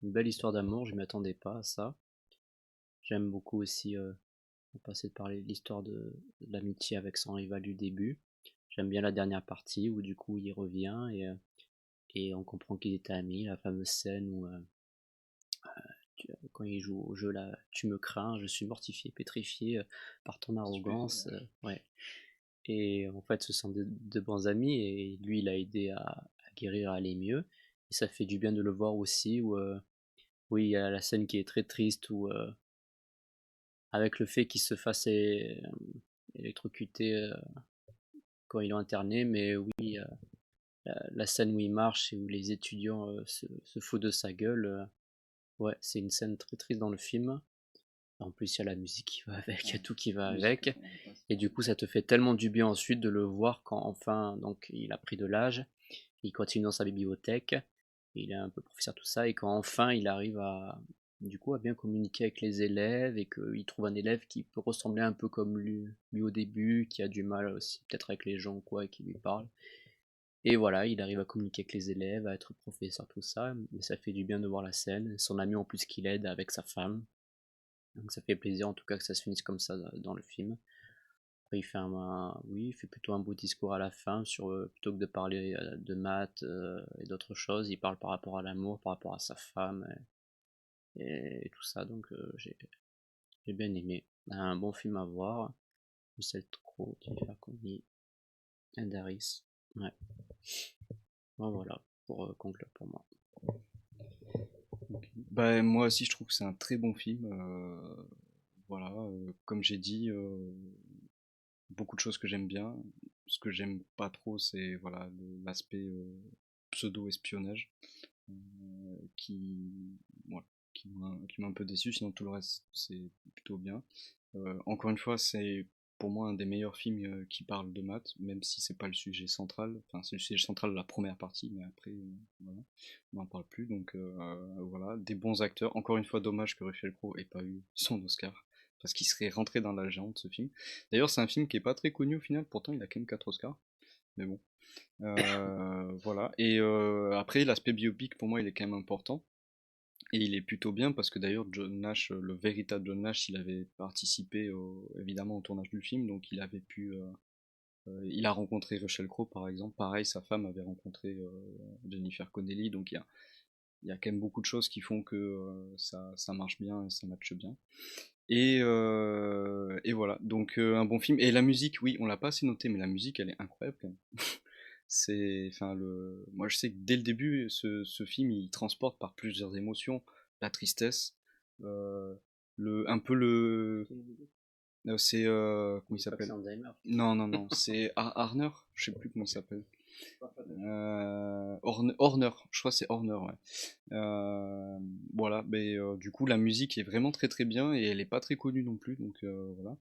Speaker 2: belle histoire d'amour, je m'y attendais pas à ça. J'aime beaucoup aussi, on passait de parler de l'histoire de l'amitié avec son rival du début. J'aime bien la dernière partie où du coup il revient et on comprend qu'ils étaient amis, la fameuse scène où quand il joue au jeu là, tu me crains, je suis mortifié, pétrifié par ton arrogance, ouais. Et en fait, ce sont de bons amis et lui, il a aidé à guérir, à aller mieux. Et ça fait du bien de le voir aussi où, oui, il y a la scène qui est très triste où, avec le fait qu'il se fasse électrocuter quand il est interné, mais oui, la scène où il marche et où les étudiants se foutent de sa gueule, ouais, c'est une scène très triste dans le film. En plus, il y a la musique qui va avec, il y a tout qui va avec. Et du coup, ça te fait tellement du bien ensuite de le voir quand enfin, donc, il a pris de l'âge, il continue dans sa bibliothèque, il est un peu professeur tout ça, et quand enfin il arrive du coup, à bien communiquer avec les élèves et qu'il trouve un élève qui peut ressembler un peu comme lui au début, qui a du mal aussi peut-être avec les gens ou quoi, et qui lui parle. Et voilà, il arrive à communiquer avec les élèves, à être professeur, tout ça, mais ça fait du bien de voir la scène. Son ami en plus qui l'aide avec sa femme. Donc ça fait plaisir en tout cas que ça se finisse comme ça dans le film. Après oui, il fait plutôt un beau discours à la fin sur plutôt que de parler de maths et d'autres choses, il parle par rapport à l'amour, par rapport à sa femme et tout ça. Donc j'ai bien aimé. Un bon film à voir. Michel Crow, Jennifer Connelly, Daris. Ouais. Bon, voilà pour conclure pour moi.
Speaker 1: Bah, moi aussi, je trouve que c'est un très bon film. Voilà, comme j'ai dit, beaucoup de choses que j'aime bien. Ce que j'aime pas trop, c'est voilà l'aspect pseudo-espionnage qui, voilà, qui m'a un peu déçu. Sinon, tout le reste, c'est plutôt bien. Encore une fois, c'est pour moi un des meilleurs films qui parle de maths, même si c'est pas le sujet central. Enfin, c'est le sujet central de la première partie, mais après, voilà, on n'en parle plus. Donc voilà, des bons acteurs. Encore une fois, dommage que Russell Crowe ait pas eu son Oscar, parce qu'il serait rentré dans la légende ce film. D'ailleurs, c'est un film qui est pas très connu au final, pourtant il a quand même 4 Oscars. Mais bon, voilà. Et après, l'aspect biopic pour moi, il est quand même important. Et il est plutôt bien parce que d'ailleurs John Nash, le véritable John Nash, il avait participé évidemment au tournage du film, donc il avait pu, il a rencontré Russell Crowe par exemple. Pareil, sa femme avait rencontré Jennifer Connelly, donc il y a quand même beaucoup de choses qui font que ça marche bien, et ça matche bien. Et voilà, donc un bon film. Et la musique, oui, on l'a pas assez noté, mais la musique, elle est incroyable quand même. Enfin, moi je sais que dès le début, ce film, il transporte par plusieurs émotions, la tristesse, euh, un peu c'est, comment il s'appelle? Non, non, non, c'est Arner, je sais plus comment il s'appelle. Horner, je crois que c'est Horner, ouais. Voilà, mais du coup, la musique est vraiment très très bien et elle est pas très connue non plus, donc voilà.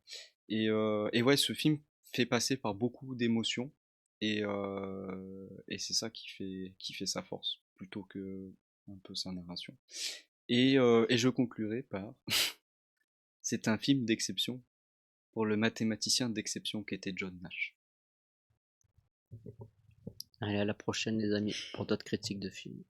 Speaker 1: Et ouais, ce film fait passer par beaucoup d'émotions et c'est ça qui fait sa force plutôt que un peu sa narration. Et je conclurai par c'est un film d'exception pour le mathématicien d'exception qu'était John Nash.
Speaker 2: Allez, à la prochaine les amis pour d'autres critiques de films.